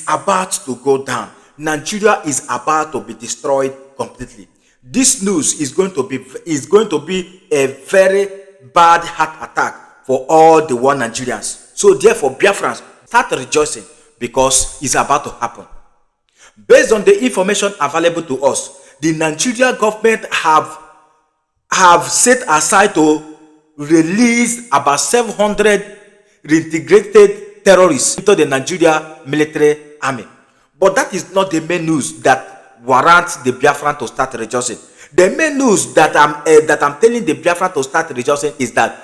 about to go down. Nigeria is about to be destroyed completely. This news is going to be a very bad heart attack for all the one Nigerians. So therefore, Biafrans, start rejoicing because it's about to happen. Based on the information available to us, the Nigerian government have set aside to release about 700 reintegrated terrorists into the Nigeria military army. But that is not the main news that warrants the Biafran to start rejoicing. The main news that I'm telling the Biafran to start rejoicing is that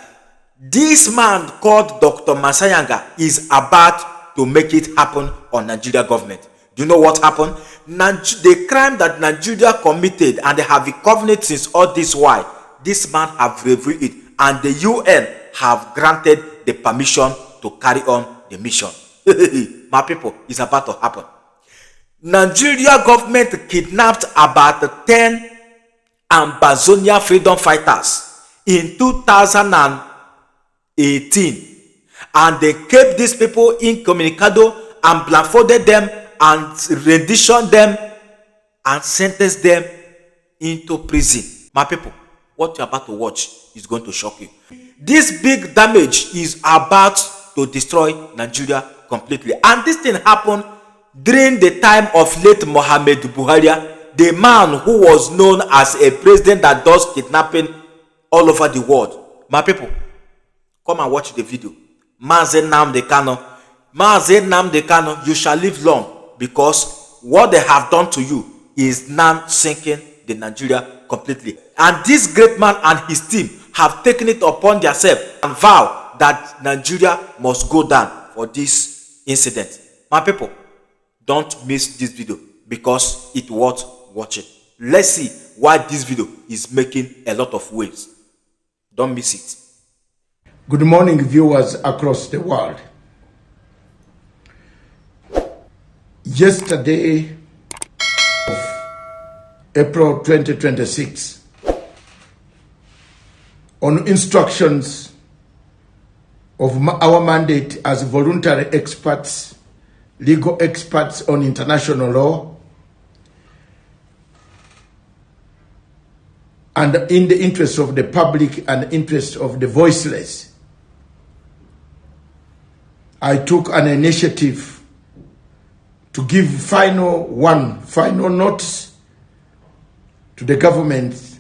this man called Dr. Mastanga is about to make it happen on Nigeria government. Do you know what happened? The crime that Nigeria committed, and they have been covenant since all this while, this man have reviewed it, and the UN have granted the permission to carry on the mission. My people, it's about to happen. Nigeria government kidnapped about 10 Ambazonia freedom fighters in 2018, and they kept these people incommunicado and blindfolded them and renditioned them and sentenced them into prison. My people, what you're about to watch is going to shock you. This big damage is about to destroy Nigeria completely. And this thing happened during the time of late Mohammed Buhari, the man who was known as a president that does kidnapping all over the world. My people, come and watch the video. Mazi Nnamdi Kanu. Mazi Nnamdi Kanu, you shall live long, because what they have done to you is now sinking the Nigeria completely. And this great man and his team have taken it upon themselves and vowed that Nigeria must go down for this incident. My people, don't miss this video because it's worth watching. Let's see why this video is making a lot of waves. Don't miss it. Good morning, viewers across the world. Yesterday, April 2026, on instructions of our mandate as voluntary experts, legal experts on international law, and in the interest of the public and interest of the voiceless, I took an initiative to give final notice to the government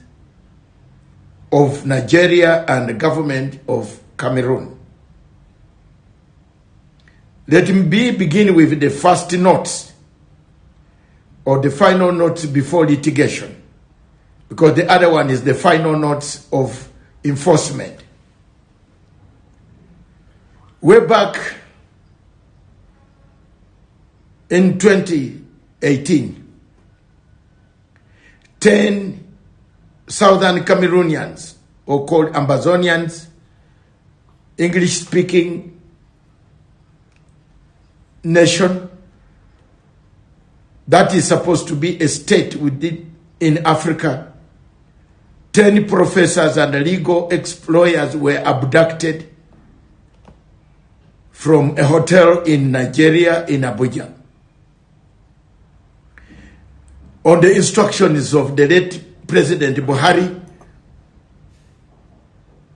of Nigeria and the government of Cameroon. Let me begin with the first note, or the final note before litigation, because the other one is the final note of enforcement. Way back in 2018, 10 southern Cameroonians, or called Ambazonians, English-speaking nation that is supposed to be a state in Africa, 10 professors and legal employers were abducted from a hotel in Nigeria, in Abuja. On the instructions of the late President Buhari,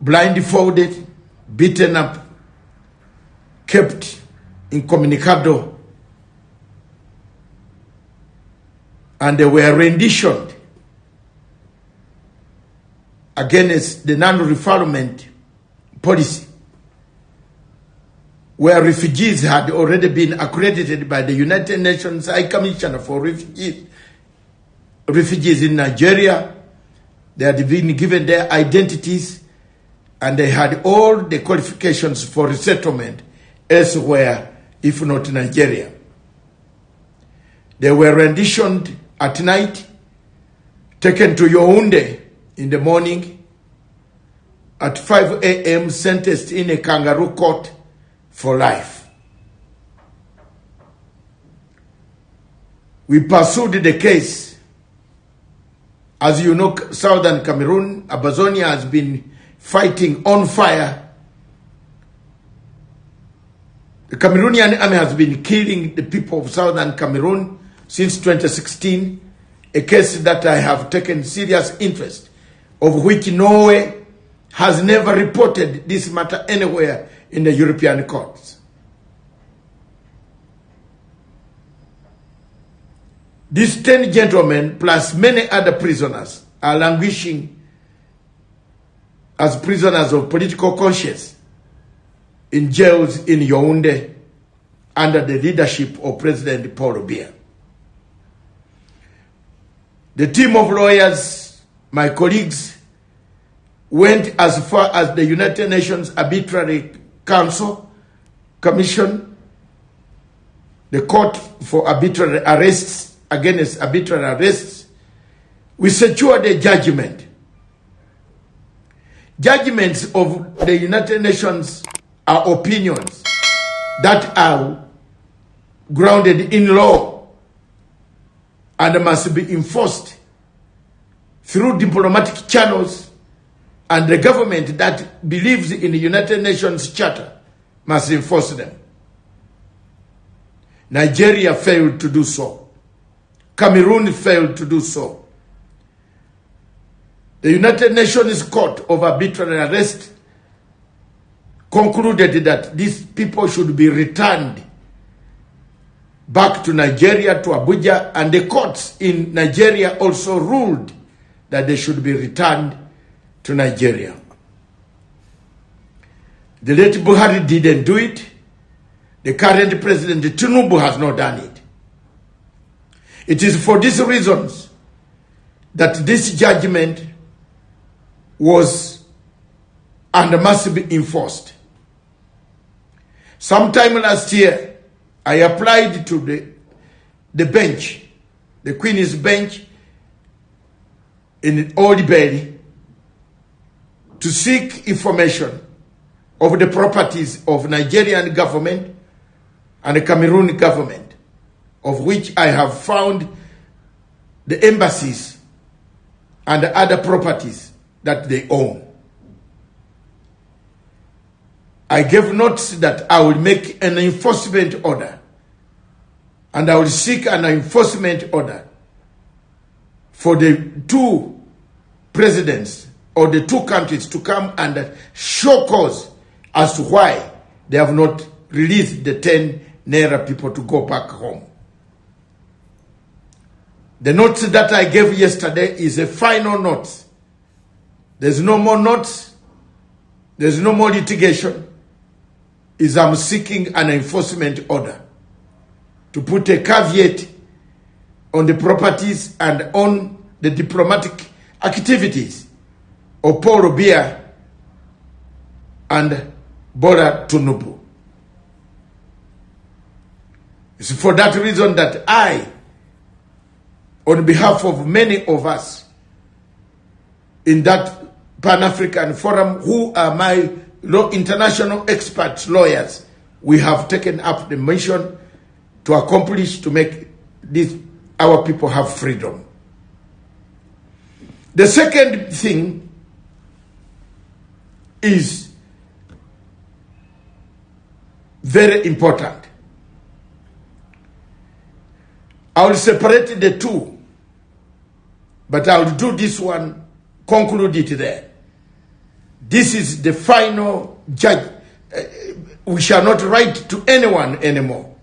blindfolded, beaten up, kept incommunicado, and they were renditioned against the non-refoulement policy, where refugees had already been accredited by the United Nations High Commissioner for Refugees in Nigeria. They had been given their identities, and they had all the qualifications for resettlement elsewhere, if not Nigeria. They were renditioned at night, taken to Yaoundé in the morning, at 5 a.m. sentenced in a kangaroo court for life. We pursued the case. As you know, southern Cameroon, Ambazonia has been fighting on fire The Cameroonian army has been killing the people of southern Cameroon since 2016, a case that I have taken serious interest, of which Norway has never reported this matter anywhere in the European courts. These 10 gentlemen, plus many other prisoners, are languishing as prisoners of political conscience in jails in Yaoundé under the leadership of President Paul Biya. The team of lawyers, my colleagues, went as far as the United Nations Arbitrary Commission, the court for arbitrary arrests, against arbitrary arrests. We secured a judgment. Judgments of the United Nations are opinions that are grounded in law and must be enforced through diplomatic channels, and the government that believes in the United Nations Charter must enforce them. Nigeria failed to do so. Cameroon failed to do so. The United Nations Court of Arbitrary Arrest concluded that these people should be returned back to Nigeria, to Abuja, and the courts in Nigeria also ruled that they should be returned to Nigeria. The late Buhari didn't do it. The current president, Tinubu, has not done it. It is for these reasons that this judgment was and must be enforced. Sometime last year, I applied to the bench, the Queen's bench in Old Bailey, to seek information of the properties of Nigerian government and the Cameroon government, of which I have found the embassies and the other properties that they own. I gave notice that I will make an enforcement order, and I will seek an enforcement order for the two presidents or the two countries to come and show cause as to why they have not released the 10 Naira people to go back home. The notice that I gave yesterday is a final notice. There's no more notice. There's no more litigation. I'm seeking an enforcement order to put a caveat on the properties and on the diplomatic activities of Paul Biya and Bola Tinubu. It's for that reason that I, on behalf of many of us in that Pan-African Forum, who are my international experts, lawyers, we have taken up the mission to accomplish, to make our people have freedom. The second thing is very important. I will separate the two, but I will do this one, conclude it there. This is the final judge. We shall not write to anyone anymore.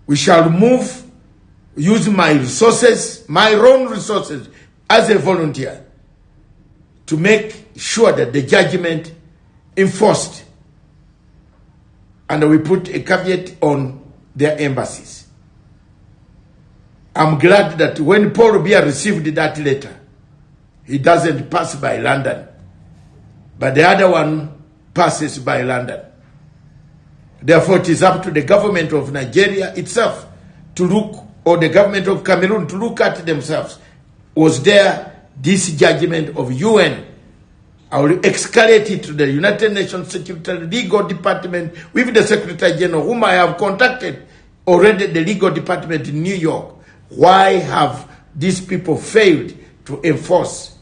We shall use my resources, my own resources, as a volunteer, to make sure that the judgment enforced, and we put a caveat on their embassies. I'm glad that when Paul Biya received that letter, he doesn't pass by London, but the other one passes by London. Therefore, it is up to the government of Nigeria itself to look, or the government of Cameroon to look at themselves. Was there this judgment of UN? I will escalate it to the United Nations Secretary Legal Department with the Secretary General, whom I have contacted already, the legal department in New York. Why have these people failed to enforce,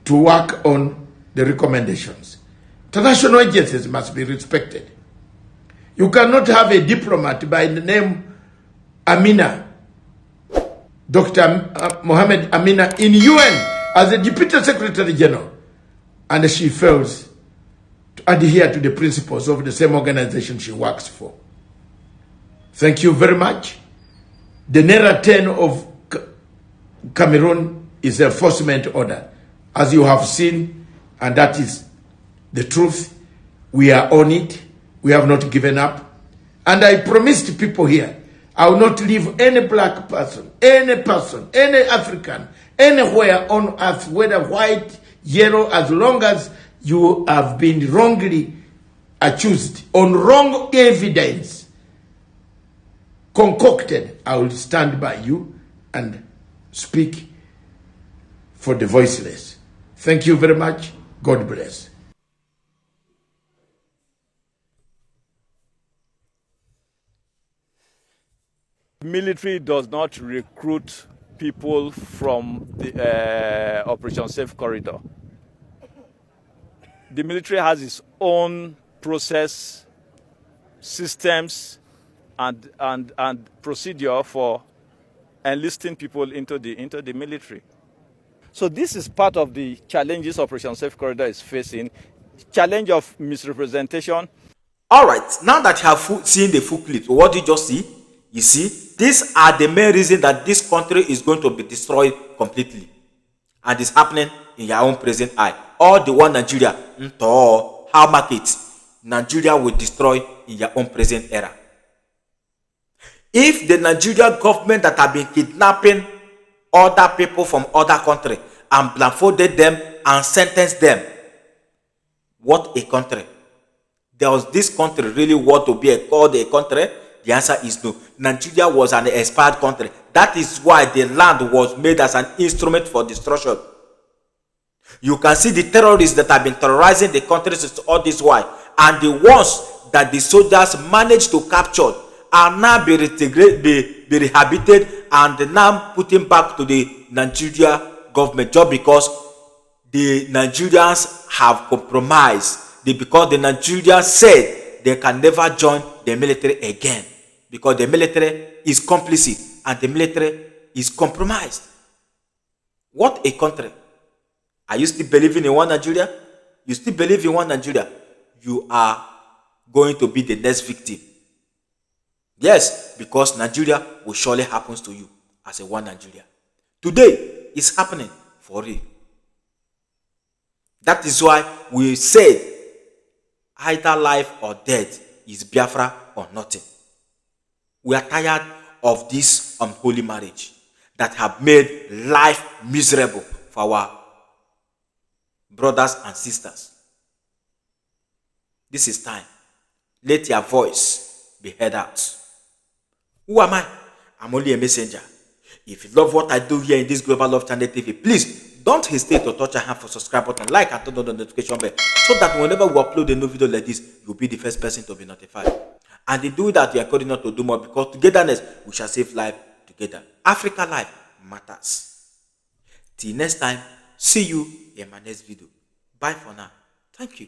to work on the recommendations? International agencies must be respected. You cannot have a diplomat by the name Amina, Dr. Mohammed Amina, in UN as a Deputy Secretary General, and she fails to adhere to the principles of the same organization she works for. Thank you very much. The Naira 10 of Cameroon is an enforcement order, as you have seen, and that is the truth. We are on it. We have not given up. And I promised people here, I will not leave any black person, any African, anywhere on earth, whether white, yellow, as long as you have been wrongly accused on wrong evidence concocted, I will stand by you and speak for the voiceless. Thank you very much. God bless. Military does not recruit people from the Operation Safe Corridor. The military has its own process, systems, and procedure for enlisting people into the military. So this is part of the challenges Operation Safe Corridor is facing, challenge of misrepresentation. All right, now that you have seen the full clip, what did you just see? You see, these are the main reasons that this country is going to be destroyed completely. And it's happening in your own present eye. All the one Nigeria, how market, Nigeria will destroy in your own present era. If the Nigerian government that have been kidnapping other people from other country and blindfolded them and sentenced them, what a country. Does this country really want to be called a country? The answer is no. Nigeria was an expired country. That is why the land was made as an instrument for destruction. You can see the terrorists that have been terrorizing the country since all this while, and the ones that the soldiers managed to capture are now be rehabilitated and now putting back to the Nigeria government just because the Nigerians have compromised. Because the Nigerians said they can never join the military again because the military is complicit and the military is compromised. What a country. Are you still believing in one Nigeria? You still believe in one Nigeria? You are going to be the next victim. Yes, because Nigeria will surely happen to you as a one Nigeria. Today, it's happening for real. That is why we said either life or death is Biafra or nothing. We are tired of this unholy marriage that have made life miserable for our brothers and sisters. This is time. Let your voice be heard out. Who am I? I'm only a messenger. If you love what I do here in this Global Love Channel TV, please don't hesitate to touch your hand for subscribe button, like and turn on the notification bell so that whenever we upload a new video like this, you'll be the first person to be notified. And in doing that, we are encouraging us to do more because togetherness, we shall save life together. Africa life matters. Till next time, see you in my next video. Bye for now. Thank you.